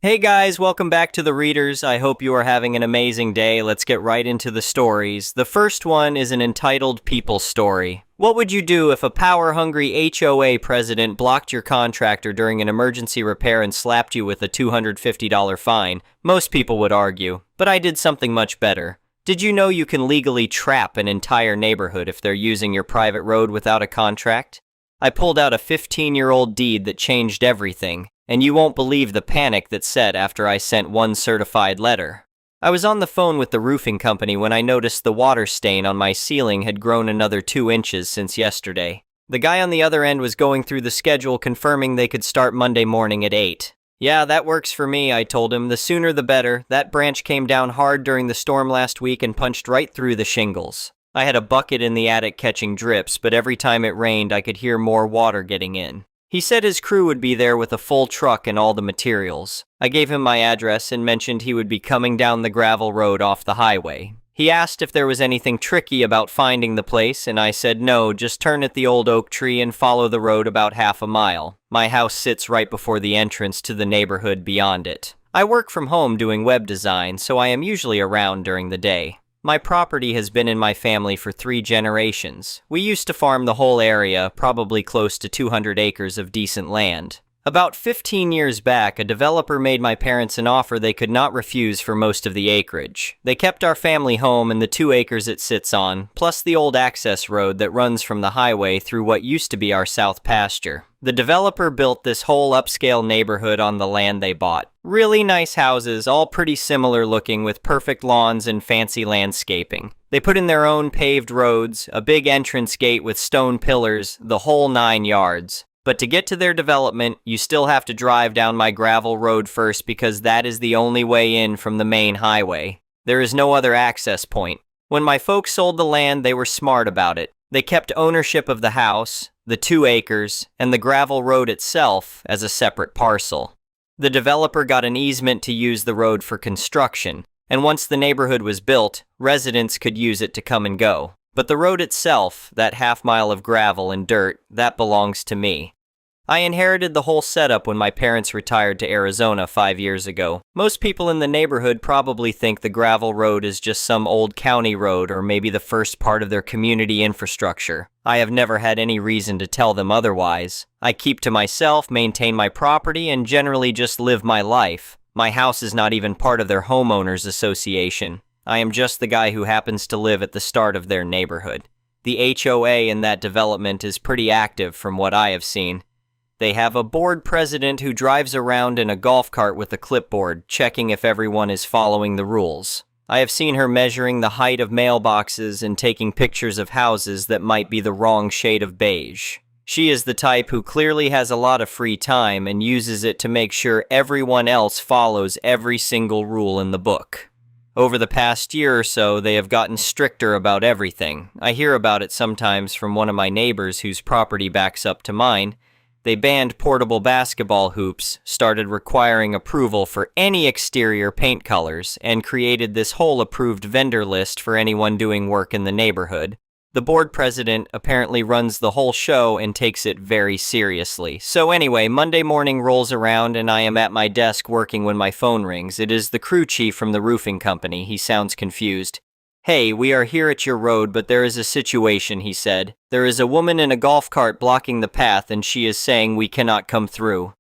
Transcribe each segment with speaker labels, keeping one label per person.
Speaker 1: Hey guys, welcome back to the Readers. I hope you are having an amazing day. Let's get right into the stories. The first one is an entitled People Story. What would you do if a power-hungry HOA president blocked your contractor during an emergency repair and slapped you with a $250 fine? Most people would argue, but I did something much better. Did you know you can legally trap an entire neighborhood if they're using your private road without a contract? I pulled out a 15-year-old deed that changed everything. And you won't believe the panic that set after I sent one certified letter. I was on the phone with the roofing company when I noticed the water stain on my ceiling had grown another 2 inches since yesterday. The guy on the other end was going through the schedule confirming they could start Monday morning at 8. Yeah, that works for me, I told him. The sooner the better. That branch came down hard during the storm last week and punched right through the shingles. I had a bucket in the attic catching drips, but every time it rained I could hear more water getting in. He said his crew would be there with a full truck and all the materials. I gave him my address and mentioned he would be coming down the gravel road off the highway. He asked if there was anything tricky about finding the place, and I said no, just turn at the old oak tree and follow the road about half a mile. My house sits right before the entrance to the neighborhood beyond it. I work from home doing web design, so I am usually around during the day. My property has been in my family for 3 generations. We used to farm the whole area, probably close to 200 acres of decent land. About 15 years back, a developer made my parents an offer they could not refuse for most of the acreage. They kept our family home and the 2 acres it sits on, plus the old access road that runs from the highway through what used to be our south pasture. The developer built this whole upscale neighborhood on the land they bought. Really nice houses, all pretty similar looking with perfect lawns and fancy landscaping. They put in their own paved roads, a big entrance gate with stone pillars, the whole 9 yards. But to get to their development, you still have to drive down my gravel road first because that is the only way in from the main highway. There is no other access point. When my folks sold the land, they were smart about it. They kept ownership of the house, the 2 acres, and the gravel road itself as a separate parcel. The developer got an easement to use the road for construction, and once the neighborhood was built, residents could use it to come and go. But the road itself, that half mile of gravel and dirt, that belongs to me. I inherited the whole setup when my parents retired to Arizona 5 years ago. Most people in the neighborhood probably think the gravel road is just some old county road or maybe the first part of their community infrastructure. I have never had any reason to tell them otherwise. I keep to myself, maintain my property, and generally just live my life. My house is not even part of their homeowners association. I am just the guy who happens to live at the start of their neighborhood. The HOA in that development is pretty active from what I have seen. They have a board president who drives around in a golf cart with a clipboard, checking if everyone is following the rules. I have seen her measuring the height of mailboxes and taking pictures of houses that might be the wrong shade of beige. She is the type who clearly has a lot of free time and uses it to make sure everyone else follows every single rule in the book. Over the past year or so, they have gotten stricter about everything. I hear about it sometimes from one of my neighbors whose property backs up to mine. They banned portable basketball hoops, started requiring approval for any exterior paint colors, and created this whole approved vendor list for anyone doing work in the neighborhood. The board president apparently runs the whole show and takes it very seriously. So anyway, Monday morning rolls around and I am at my desk working when my phone rings. It is the crew chief from the roofing company. He sounds confused. "Hey, we are here at your road, but there is a situation," he said. "There is a woman in a golf cart blocking the path and she is saying we cannot come through."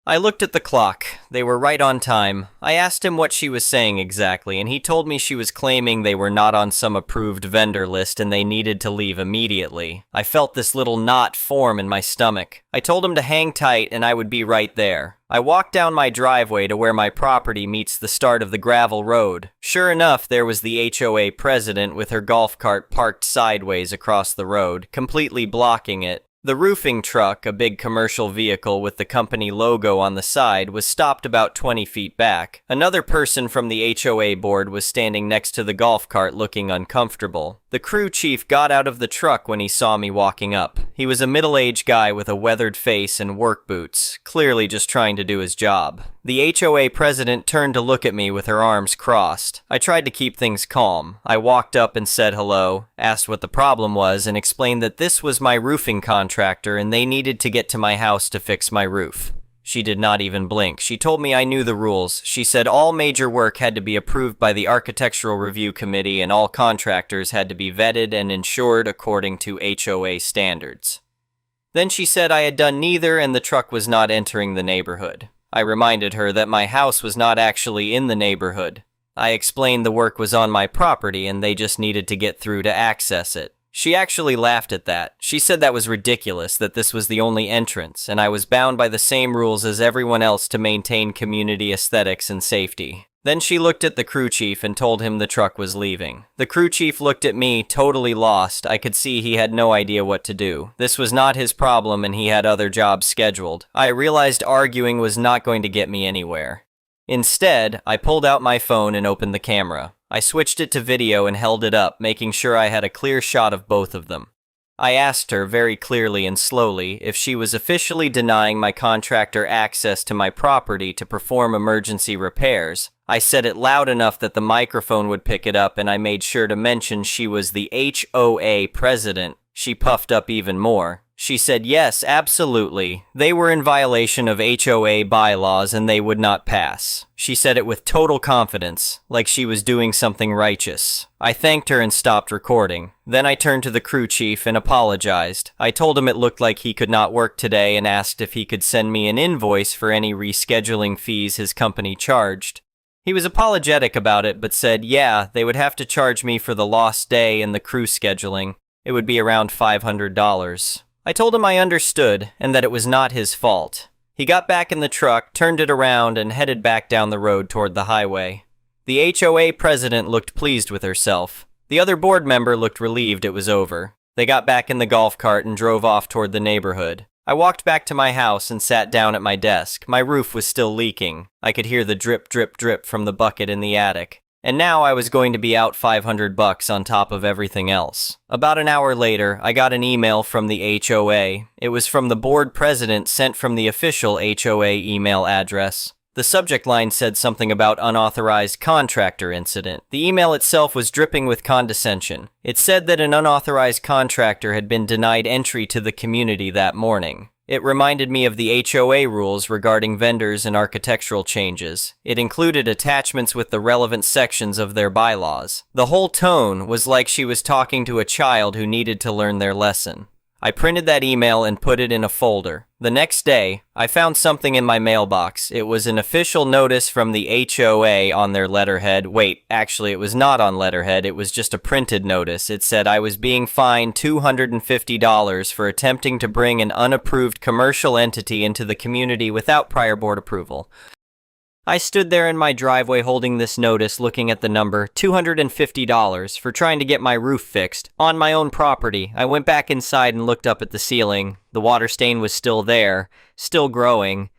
Speaker 1: I looked at the clock. They were right on time. I asked him what she was saying exactly, and he told me she was claiming they were not on some approved vendor list and they needed to leave immediately. I felt this little knot form in my stomach. I told him to hang tight and I would be right there. I walked down my driveway to where my property meets the start of the gravel road. Sure enough, there was the HOA president with her golf cart parked sideways across the road, completely blocking it. The roofing truck, a big commercial vehicle with the company logo on the side, was stopped about 20 feet back. Another person from the HOA board was standing next to the golf cart looking uncomfortable. The crew chief got out of the truck when he saw me walking up. He was a middle-aged guy with a weathered face and work boots, clearly just trying to do his job. The HOA president turned to look at me with her arms crossed. I tried to keep things calm. I walked up and said hello, asked what the problem was, and explained that this was my roofing contractor and they needed to get to my house to fix my roof. She did not even blink. She told me I knew the rules. She said all major work had to be approved by the Architectural Review Committee and all contractors had to be vetted and insured according to HOA standards. Then she said I had done neither and the truck was not entering the neighborhood. I reminded her that my house was not actually in the neighborhood. I explained the work was on my property and they just needed to get through to access it. She actually laughed at that. She said that was ridiculous, that this was the only entrance, and I was bound by the same rules as everyone else to maintain community aesthetics and safety. Then she looked at the crew chief and told him the truck was leaving. The crew chief looked at me, totally lost. I could see he had no idea what to do. This was not his problem and he had other jobs scheduled. I realized arguing was not going to get me anywhere. Instead, I pulled out my phone and opened the camera. I switched it to video and held it up, making sure I had a clear shot of both of them. I asked her very clearly and slowly if she was officially denying my contractor access to my property to perform emergency repairs. I said it loud enough that the microphone would pick it up and I made sure to mention she was the HOA president. She puffed up even more. She said yes, absolutely. They were in violation of HOA bylaws and they would not pass. She said it with total confidence, like she was doing something righteous. I thanked her and stopped recording. Then I turned to the crew chief and apologized. I told him it looked like he could not work today and asked if he could send me an invoice for any rescheduling fees his company charged. He was apologetic about it, but said, yeah, they would have to charge me for the lost day and the crew scheduling. It would be around $500. I told him I understood and that it was not his fault. He got back in the truck, turned it around, and headed back down the road toward the highway. The HOA president looked pleased with herself. The other board member looked relieved it was over. They got back in the golf cart and drove off toward the neighborhood. I walked back to my house and sat down at my desk. My roof was still leaking. I could hear the drip, drip, drip from the bucket in the attic. And now I was going to be out $500 on top of everything else. About an hour later, I got an email from the HOA. It was from the board president sent from the official HOA email address. The subject line said something about unauthorized contractor incident. The email itself was dripping with condescension. It said that an unauthorized contractor had been denied entry to the community that morning. It reminded me of the HOA rules regarding vendors and architectural changes. It included attachments with the relevant sections of their bylaws. The whole tone was like she was talking to a child who needed to learn their lesson. I printed that email and put it in a folder. The next day, I found something in my mailbox. It was an official notice from the HOA on their letterhead. Wait, actually, it was not on letterhead. It was just a printed notice. It said I was being fined $250 for attempting to bring an unapproved commercial entity into the community without prior board approval. I stood there in my driveway holding this notice, looking at the number, $250 for trying to get my roof fixed on my own property. I went back inside and looked up at the ceiling. The water stain was still there, still growing.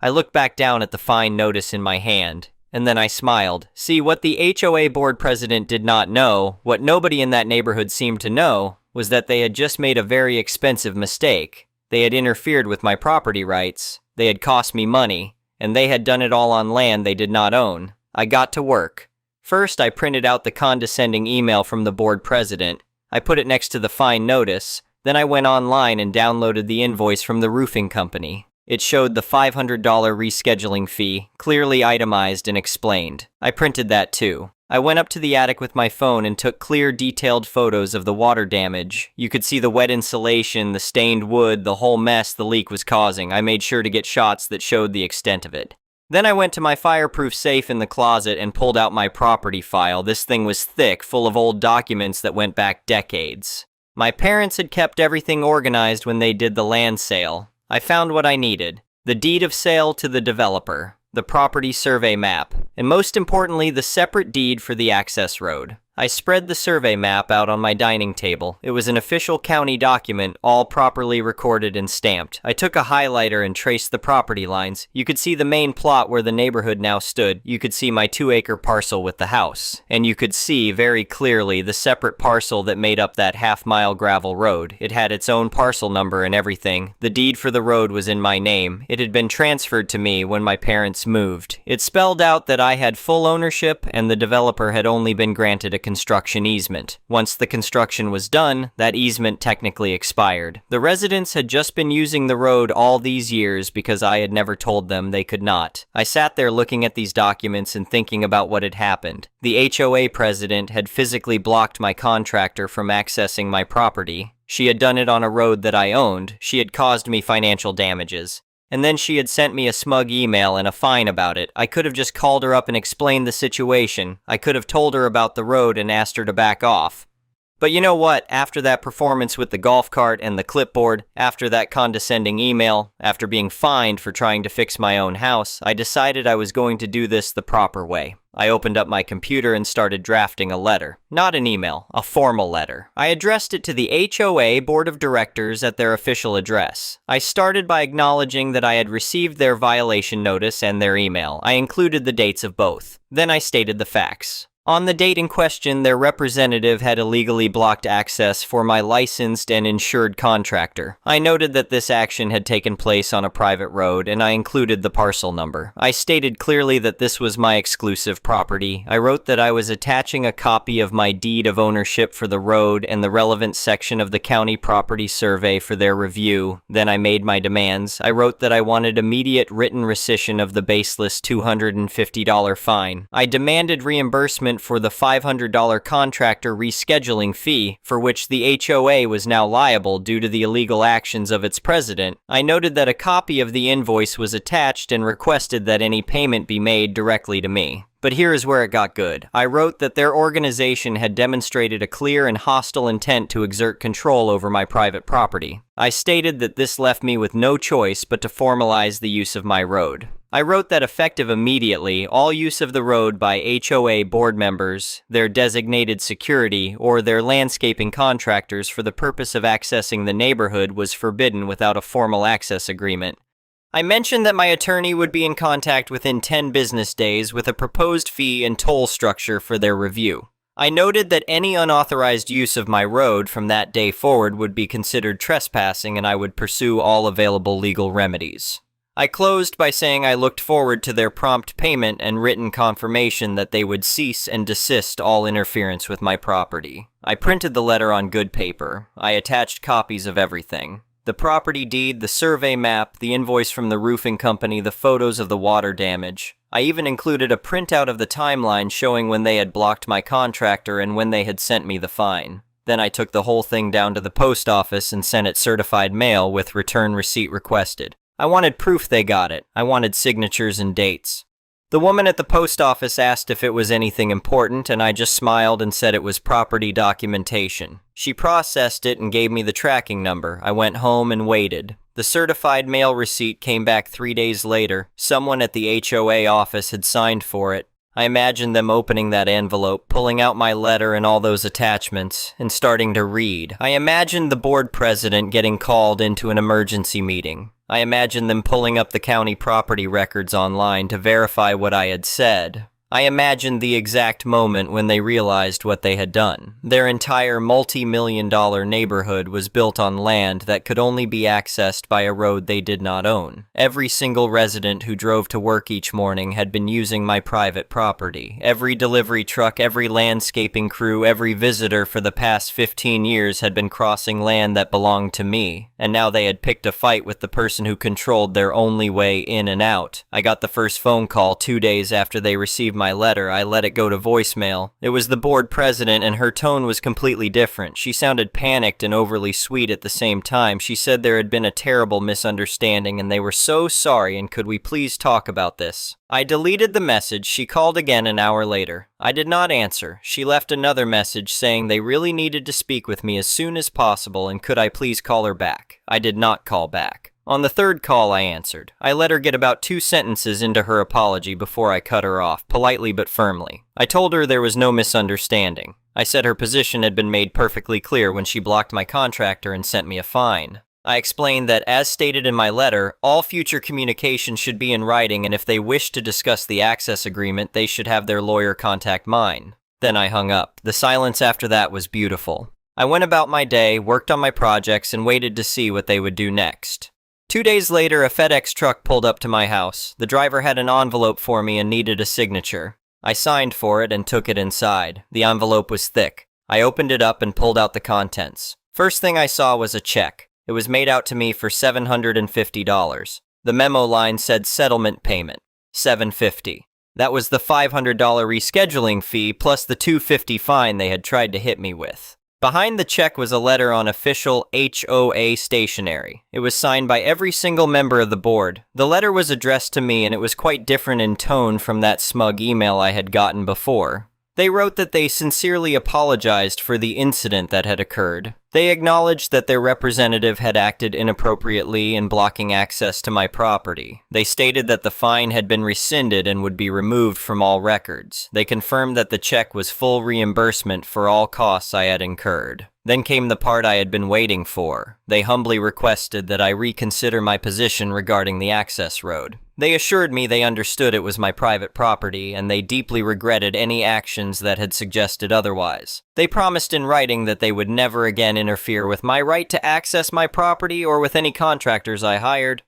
Speaker 1: I looked back down at the fine notice in my hand, and then I smiled. See, what the HOA board president did not know, what nobody in that neighborhood seemed to know, was that they had just made a very expensive mistake. They had interfered with my property rights. They had cost me money. And they had done it all on land they did not own. I got to work. First, I printed out the condescending email from the board president. I put it next to the fine notice. Then I went online and downloaded the invoice from the roofing company. It showed the $500 rescheduling fee, clearly itemized and explained. I printed that too. I went up to the attic with my phone and took clear, detailed photos of the water damage. You could see the wet insulation, the stained wood, the whole mess the leak was causing. I made sure to get shots that showed the extent of it. Then I went to my fireproof safe in the closet and pulled out my property file. This thing was thick, full of old documents that went back decades. My parents had kept everything organized when they did the land sale. I found what I needed: the deed of sale to the developer, the property survey map, and most importantly, the separate deed for the access road. I spread the survey map out on my dining table. It was an official county document, all properly recorded and stamped. I took a highlighter and traced the property lines. You could see the main plot where the neighborhood now stood. You could see my 2-acre parcel with the house. And you could see very clearly the separate parcel that made up that half-mile gravel road. It had its own parcel number and everything. The deed for the road was in my name. It had been transferred to me when my parents moved. It spelled out that I had full ownership and the developer had only been granted a construction easement. Once the construction was done, that easement technically expired. The residents had just been using the road all these years because I had never told them they could not. I sat there looking at these documents and thinking about what had happened. The HOA president had physically blocked my contractor from accessing my property. She had done it on a road that I owned. She had caused me financial damages. And then she had sent me a smug email and a fine about it. I could have just called her up and explained the situation. I could have told her about the road and asked her to back off. But you know what? After that performance with the golf cart and the clipboard, after that condescending email, after being fined for trying to fix my own house, I decided I was going to do this the proper way. I opened up my computer and started drafting a letter. Not an email, a formal letter. I addressed it to the HOA Board of Directors at their official address. I started by acknowledging that I had received their violation notice and their email. I included the dates of both. Then I stated the facts. On the date in question, their representative had illegally blocked access for my licensed and insured contractor. I noted that this action had taken place on a private road, and I included the parcel number. I stated clearly that this was my exclusive property. I wrote that I was attaching a copy of my deed of ownership for the road and the relevant section of the county property survey for their review. Then I made my demands. I wrote that I wanted immediate written rescission of the baseless $250 fine. I demanded reimbursement for the $500 contractor rescheduling fee, for which the HOA was now liable due to the illegal actions of its president. I noted that a copy of the invoice was attached and requested that any payment be made directly to me. But here is where it got good. I wrote that their organization had demonstrated a clear and hostile intent to exert control over my private property. I stated that this left me with no choice but to formalize the use of my road. I wrote that effective immediately, all use of the road by HOA board members, their designated security, or their landscaping contractors for the purpose of accessing the neighborhood was forbidden without a formal access agreement. I mentioned that my attorney would be in contact within 10 business days with a proposed fee and toll structure for their review. I noted that any unauthorized use of my road from that day forward would be considered trespassing and I would pursue all available legal remedies. I closed by saying I looked forward to their prompt payment and written confirmation that they would cease and desist all interference with my property. I printed the letter on good paper. I attached copies of everything. The property deed, the survey map, the invoice from the roofing company, the photos of the water damage. I even included a printout of the timeline showing when they had blocked my contractor and when they had sent me the fine. Then I took the whole thing down to the post office and sent it certified mail with return receipt requested. I wanted proof they got it. I wanted signatures and dates. The woman at the post office asked if it was anything important, and I just smiled and said it was property documentation. She processed it and gave me the tracking number. I went home and waited. The certified mail receipt came back 3 days later. Someone at the HOA office had signed for it. I imagined them opening that envelope, pulling out my letter and all those attachments, and starting to read. I imagined the board president getting called into an emergency meeting. I imagined them pulling up the county property records online to verify what I had said. I imagined the exact moment when they realized what they had done. Their entire multi-million-dollar neighborhood was built on land that could only be accessed by a road they did not own. Every single resident who drove to work each morning had been using my private property. Every delivery truck, every landscaping crew, every visitor for the past 15 years had been crossing land that belonged to me. And now they had picked a fight with the person who controlled their only way in and out. I got the first phone call 2 days after they received my letter. I let it go to voicemail. It was the board president, and her tone was completely different. She sounded panicked and overly sweet at the same time. She said there had been a terrible misunderstanding and they were so sorry, and could we please talk about this? I deleted the message. She called again an hour later. I did not answer. She left another message saying they really needed to speak with me as soon as possible and could I please call her back. I did not call back. On the third call, I answered. I let her get about 2 sentences into her apology before I cut her off, politely but firmly. I told her there was no misunderstanding. I said her position had been made perfectly clear when she blocked my contractor and sent me a fine. I explained that, as stated in my letter, all future communication should be in writing, and if they wish to discuss the access agreement, they should have their lawyer contact mine. Then I hung up. The silence after that was beautiful. I went about my day, worked on my projects, and waited to see what they would do next. 2 days later, a FedEx truck pulled up to my house. The driver had an envelope for me and needed a signature. I signed for it and took it inside. The envelope was thick. I opened it up and pulled out the contents. First thing I saw was a check. It was made out to me for $750. The memo line said settlement payment, $750. That was the $500 rescheduling fee plus the $250 fine they had tried to hit me with. Behind the check was a letter on official HOA stationery. It was signed by every single member of the board. The letter was addressed to me and it was quite different in tone from that smug email I had gotten before. They wrote that they sincerely apologized for the incident that had occurred. They acknowledged that their representative had acted inappropriately in blocking access to my property. They stated that the fine had been rescinded and would be removed from all records. They confirmed that the check was full reimbursement for all costs I had incurred. Then came the part I had been waiting for. They humbly requested that I reconsider my position regarding the access road. They assured me they understood it was my private property, and they deeply regretted any actions that had suggested otherwise. They promised in writing that they would never again interfere with my right to access my property or with any contractors I hired.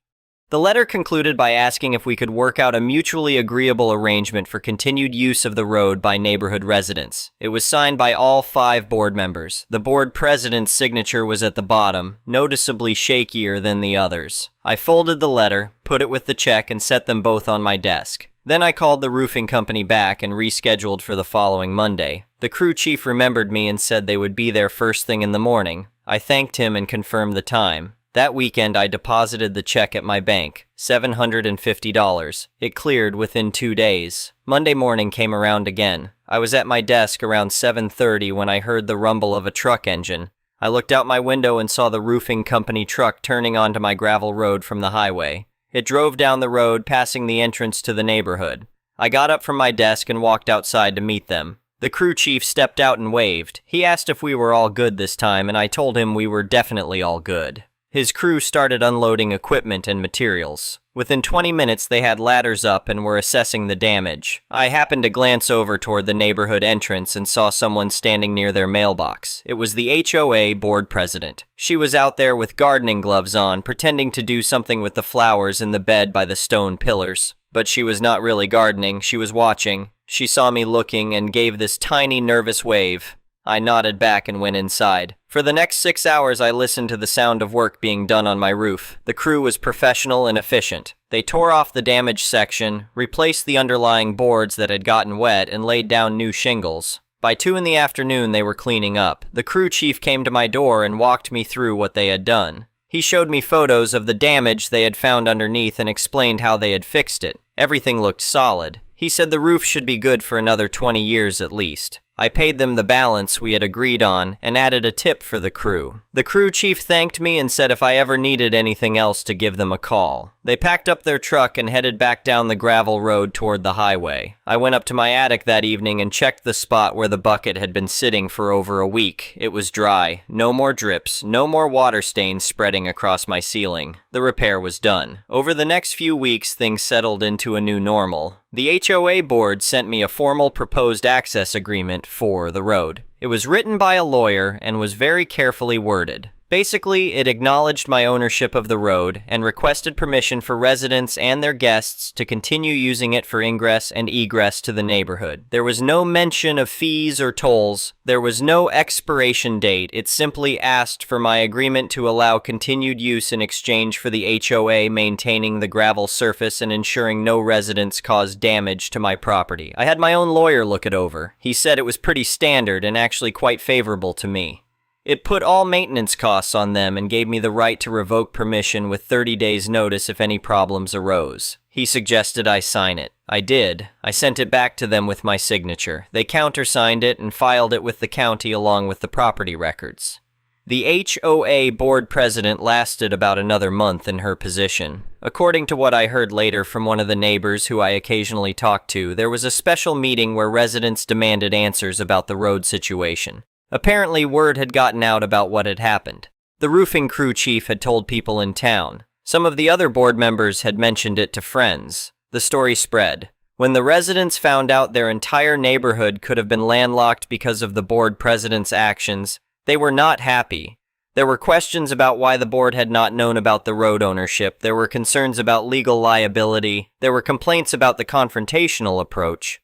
Speaker 1: The letter concluded by asking if we could work out a mutually agreeable arrangement for continued use of the road by neighborhood residents. It was signed by all 5 board members. The board president's signature was at the bottom, noticeably shakier than the others. I folded the letter, put it with the check, and set them both on my desk. Then I called the roofing company back and rescheduled for the following Monday. The crew chief remembered me and said they would be there first thing in the morning. I thanked him and confirmed the time. That weekend, I deposited the check at my bank, $750. It cleared within 2 days. Monday morning came around again. I was at my desk around 7:30 when I heard the rumble of a truck engine. I looked out my window and saw the roofing company truck turning onto my gravel road from the highway. It drove down the road, passing the entrance to the neighborhood. I got up from my desk and walked outside to meet them. The crew chief stepped out and waved. He asked if we were all good this time, and I told him we were definitely all good. His crew started unloading equipment and materials. Within 20 minutes, they had ladders up and were assessing the damage. I happened to glance over toward the neighborhood entrance and saw someone standing near their mailbox. It was the HOA board president. She was out there with gardening gloves on, pretending to do something with the flowers in the bed by the stone pillars. But she was not really gardening, she was watching. She saw me looking and gave this tiny, nervous wave. I nodded back and went inside. For the next 6 hours, I listened to the sound of work being done on my roof. The crew was professional and efficient. They tore off the damaged section, replaced the underlying boards that had gotten wet, and laid down new shingles. By 2 in the afternoon, they were cleaning up. The crew chief came to my door and walked me through what they had done. He showed me photos of the damage they had found underneath and explained how they had fixed it. Everything looked solid. He said the roof should be good for another 20 years at least. I paid them the balance we had agreed on and added a tip for the crew. The crew chief thanked me and said if I ever needed anything else to give them a call. They packed up their truck and headed back down the gravel road toward the highway. I went up to my attic that evening and checked the spot where the bucket had been sitting for over a week. It was dry. No more drips. No more water stains spreading across my ceiling. The repair was done. Over the next few weeks, things settled into a new normal. The HOA board sent me a formal proposed access agreement for the road. It was written by a lawyer and was very carefully worded. Basically, it acknowledged my ownership of the road and requested permission for residents and their guests to continue using it for ingress and egress to the neighborhood. There was no mention of fees or tolls. There was no expiration date. It simply asked for my agreement to allow continued use in exchange for the HOA maintaining the gravel surface and ensuring no residents caused damage to my property. I had my own lawyer look it over. He said it was pretty standard and actually quite favorable to me. It put all maintenance costs on them and gave me the right to revoke permission with 30 days' notice if any problems arose. He suggested I sign it. I did. I sent it back to them with my signature. They countersigned it and filed it with the county along with the property records. The HOA board president lasted about another month in her position. According to what I heard later from one of the neighbors who I occasionally talked to, there was a special meeting where residents demanded answers about the road situation. Apparently, word had gotten out about what had happened. The roofing crew chief had told people in town. Some of the other board members had mentioned it to friends. The story spread. When the residents found out their entire neighborhood could have been landlocked because of the board president's actions, they were not happy. There were questions about why the board had not known about the road ownership. There were concerns about legal liability. There were complaints about the confrontational approach.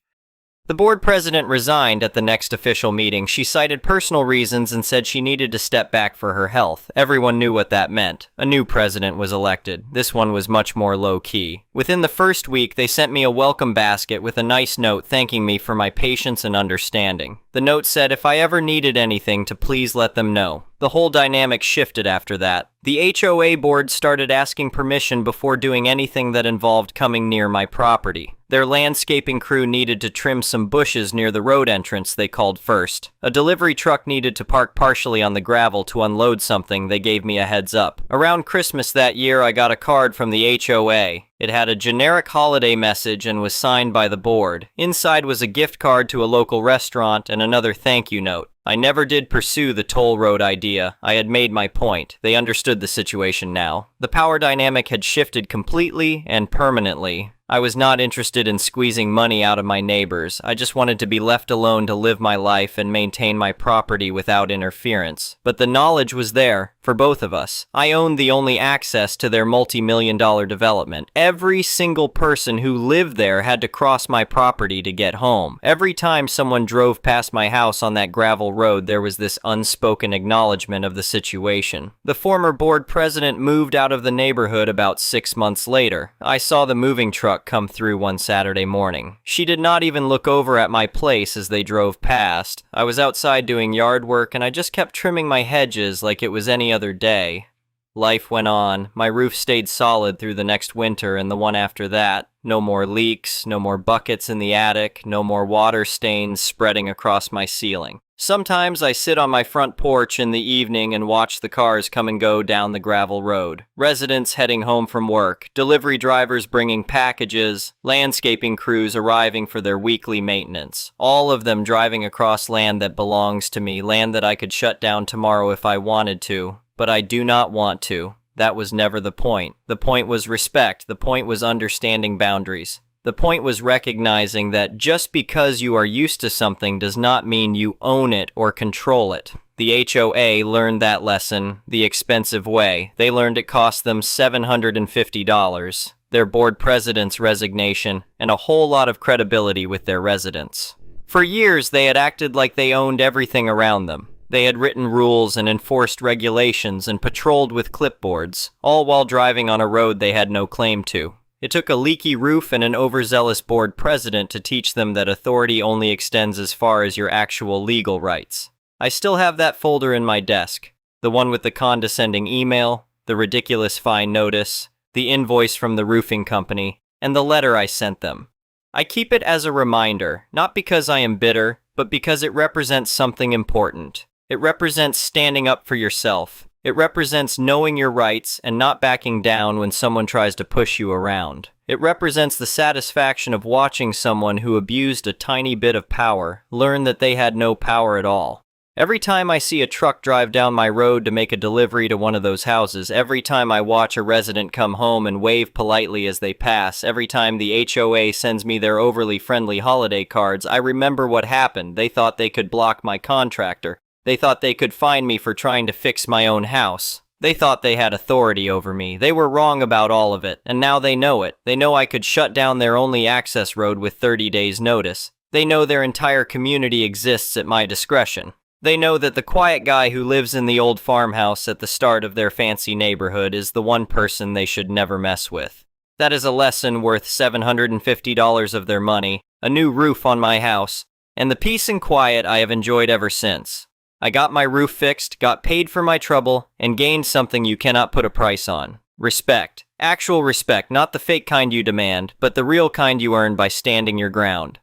Speaker 1: The board president resigned at the next official meeting. She cited personal reasons and said she needed to step back for her health. Everyone knew what that meant. A new president was elected. This one was much more low-key. Within the first week, they sent me a welcome basket with a nice note thanking me for my patience and understanding. The note said if I ever needed anything to please let them know. The whole dynamic shifted after that. The HOA board started asking permission before doing anything that involved coming near my property. Their landscaping crew needed to trim some bushes near the road entrance they called first. A delivery truck needed to park partially on the gravel to unload something. They gave me a heads up. Around Christmas that year, I got a card from the HOA. It had a generic holiday message and was signed by the board. Inside was a gift card to a local restaurant and another thank you note. I never did pursue the toll road idea. I had made my point. They understood the situation now. The power dynamic had shifted completely and permanently. I was not interested in squeezing money out of my neighbors. I just wanted to be left alone to live my life and maintain my property without interference. But the knowledge was there for both of us. I owned the only access to their multi-million-dollar development. Every single person who lived there had to cross my property to get home. Every time someone drove past my house on that gravel road, there was this unspoken acknowledgement of the situation. The former board president moved out of the neighborhood about 6 months later. I saw the moving truck come through one Saturday morning. She did not even look over at my place as they drove past. I was outside doing yard work and I just kept trimming my hedges like it was any other day. Life went on. My roof stayed solid through the next winter and the one after that. No more leaks, no more buckets in the attic, no more water stains spreading across my ceiling. Sometimes I sit on my front porch in the evening and watch the cars come and go down the gravel road. Residents heading home from work, delivery drivers bringing packages, landscaping crews arriving for their weekly maintenance. All of them driving across land that belongs to me, land that I could shut down tomorrow if I wanted to. But I do not want to. That was never the point. The point was respect. The point was understanding boundaries. The point was recognizing that just because you are used to something does not mean you own it or control it. The HOA learned that lesson the expensive way. They learned it cost them $750, their board president's resignation, and a whole lot of credibility with their residents. For years, they had acted like they owned everything around them. They had written rules and enforced regulations and patrolled with clipboards, all while driving on a road they had no claim to. It took a leaky roof and an overzealous board president to teach them that authority only extends as far as your actual legal rights. I still have that folder in my desk. The one with the condescending email, the ridiculous fine notice, the invoice from the roofing company, and the letter I sent them. I keep it as a reminder, not because I am bitter, but because it represents something important. It represents standing up for yourself. It represents knowing your rights and not backing down when someone tries to push you around. It represents the satisfaction of watching someone who abused a tiny bit of power learn that they had no power at all. Every time I see a truck drive down my road to make a delivery to one of those houses, every time I watch a resident come home and wave politely as they pass, every time the HOA sends me their overly friendly holiday cards, I remember what happened. They thought they could block my contractor. They thought they could fine me for trying to fix my own house. They thought they had authority over me. They were wrong about all of it, and now they know it. They know I could shut down their only access road with 30 days' notice. They know their entire community exists at my discretion. They know that the quiet guy who lives in the old farmhouse at the start of their fancy neighborhood is the one person they should never mess with. That is a lesson worth $750 of their money, a new roof on my house, and the peace and quiet I have enjoyed ever since. I got my roof fixed, got paid for my trouble, and gained something you cannot put a price on. Respect. Actual respect, not the fake kind you demand, but the real kind you earn by standing your ground.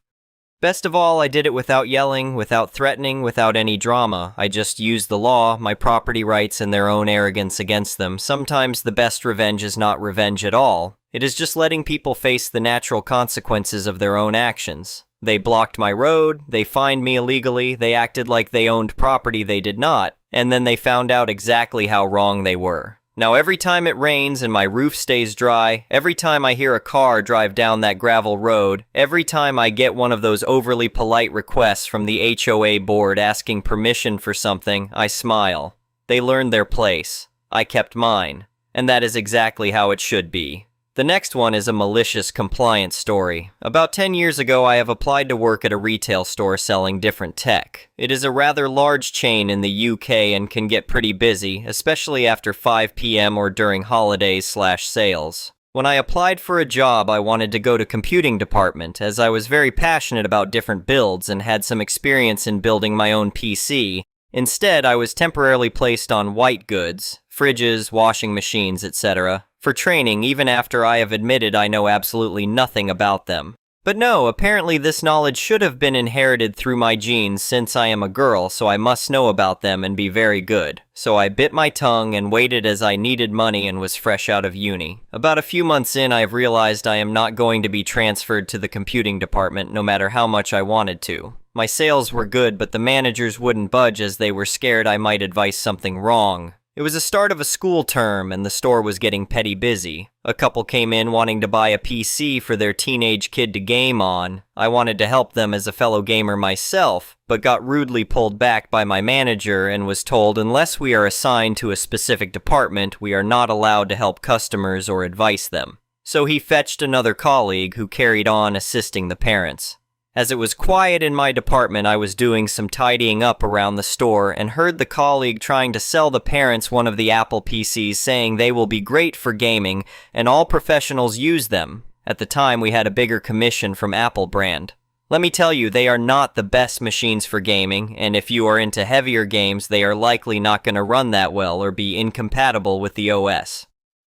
Speaker 1: Best of all, I did it without yelling, without threatening, without any drama. I just used the law, my property rights, and their own arrogance against them. Sometimes the best revenge is not revenge at all. It is just letting people face the natural consequences of their own actions. They blocked my road, they fined me illegally, they acted like they owned property they did not, and then they found out exactly how wrong they were. Now every time it rains and my roof stays dry, every time I hear a car drive down that gravel road, every time I get one of those overly polite requests from the HOA board asking permission for something, I smile. They learned their place. I kept mine. And that is exactly how it should be. The next one is a malicious compliance story. About 10 years ago, I have applied to work at a retail store selling different tech. It is a rather large chain in the UK and can get pretty busy, especially after 5 p.m. or during holidays/sales. When I applied for a job, I wanted to go to computing department, as I was very passionate about different builds and had some experience in building my own PC. Instead, I was temporarily placed on white goods, fridges, washing machines, etc., for training even after I have admitted I know absolutely nothing about them. But no, apparently this knowledge should have been inherited through my genes since I am a girl, so I must know about them and be very good. So I bit my tongue and waited as I needed money and was fresh out of uni. About a few months in, I have realized I am not going to be transferred to the computing department no matter how much I wanted to. My sales were good, but the managers wouldn't budge as they were scared I might advise something wrong. It was the start of a school term and the store was getting petty busy. A couple came in wanting to buy a PC for their teenage kid to game on. I wanted to help them as a fellow gamer myself, but got rudely pulled back by my manager and was told unless we are assigned to a specific department, we are not allowed to help customers or advise them. So he fetched another colleague who carried on assisting the parents. As it was quiet in my department, I was doing some tidying up around the store and heard the colleague trying to sell the parents one of the Apple PCs, saying they will be great for gaming and all professionals use them. At the time, we had a bigger commission from Apple brand. Let me tell you, they are not the best machines for gaming, and if you are into heavier games, they are likely not going to run that well or be incompatible with the OS.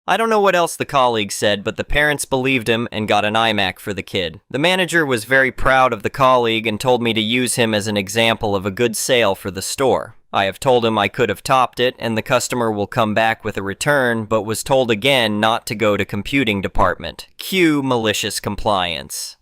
Speaker 1: I don't know what else the colleague said, but the parents believed him and got an iMac for the kid. The manager was very proud of the colleague and told me to use him as an example of a good sale for the store. I have told him I could have topped it and the customer will come back with a return, but was told again not to go to computing department. Cue malicious compliance.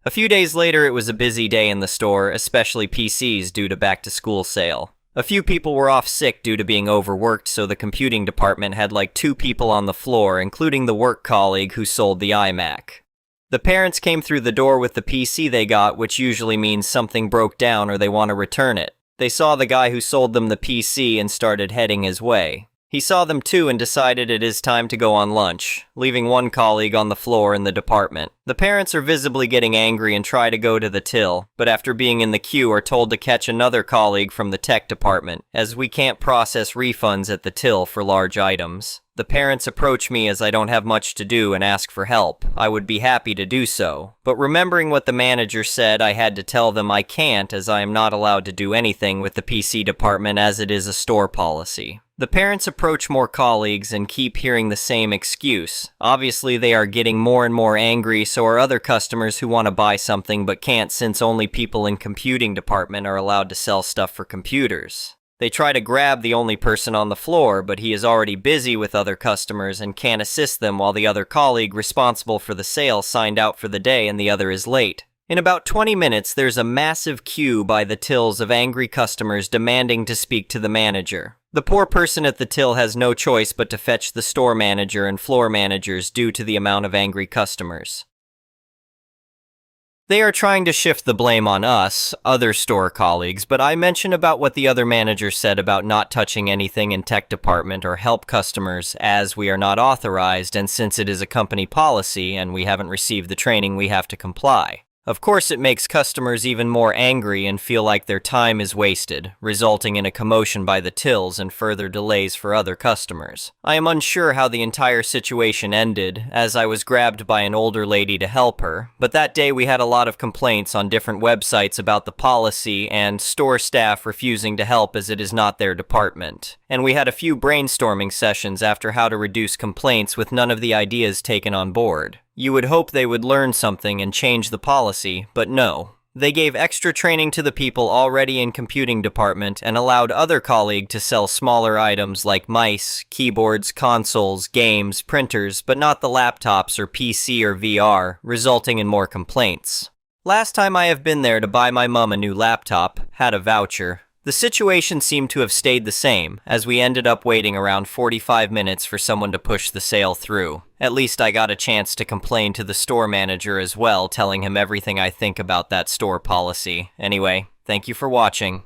Speaker 1: A few days later, it was a busy day in the store, especially PCs due to back-to-school sale. A few people were off sick due to being overworked, so the computing department had like 2 people on the floor, including the work colleague who sold the iMac. The parents came through the door with the PC they got, which usually means something broke down or they want to return it. They saw the guy who sold them the PC and started heading his way. He saw them too and decided it is time to go on lunch, leaving one colleague on the floor in the department. The parents are visibly getting angry and try to go to the till, but after being in the queue are told to catch another colleague from the tech department, as we can't process refunds at the till for large items. The parents approach me as I don't have much to do and ask for help. I would be happy to do so, but remembering what the manager said, I had to tell them I can't, as I am not allowed to do anything with the PC department as it is a store policy. The parents approach more colleagues and keep hearing the same excuse. Obviously, they are getting more and more angry, so are other customers who want to buy something but can't, since only people in computing department are allowed to sell stuff for computers. They try to grab the only person on the floor, but he is already busy with other customers and can't assist them, while the other colleague responsible for the sale signed out for the day and the other is late. In about 20 minutes, there's a massive queue by the tills of angry customers demanding to speak to the manager. The poor person at the till has no choice but to fetch the store manager and floor managers due to the amount of angry customers. They are trying to shift the blame on us, other store colleagues, but I mention about what the other manager said about not touching anything in tech department or help customers, as we are not authorized, and since it is a company policy and we haven't received the training, we have to comply. Of course, it makes customers even more angry and feel like their time is wasted, resulting in a commotion by the tills and further delays for other customers. I am unsure how the entire situation ended, as I was grabbed by an older lady to help her, but that day we had a lot of complaints on different websites about the policy and store staff refusing to help as it is not their department. And we had a few brainstorming sessions after how to reduce complaints with none of the ideas taken on board. You would hope they would learn something and change the policy, but no. They gave extra training to the people already in computing department and allowed other colleagues to sell smaller items like mice, keyboards, consoles, games, printers, but not the laptops or PC or VR, resulting in more complaints. Last time I have been there to buy my mum a new laptop, had a voucher. The situation seemed to have stayed the same, as we ended up waiting around 45 minutes for someone to push the sale through. At least I got a chance to complain to the store manager as well, telling him everything I think about that store policy. Anyway, thank you for watching.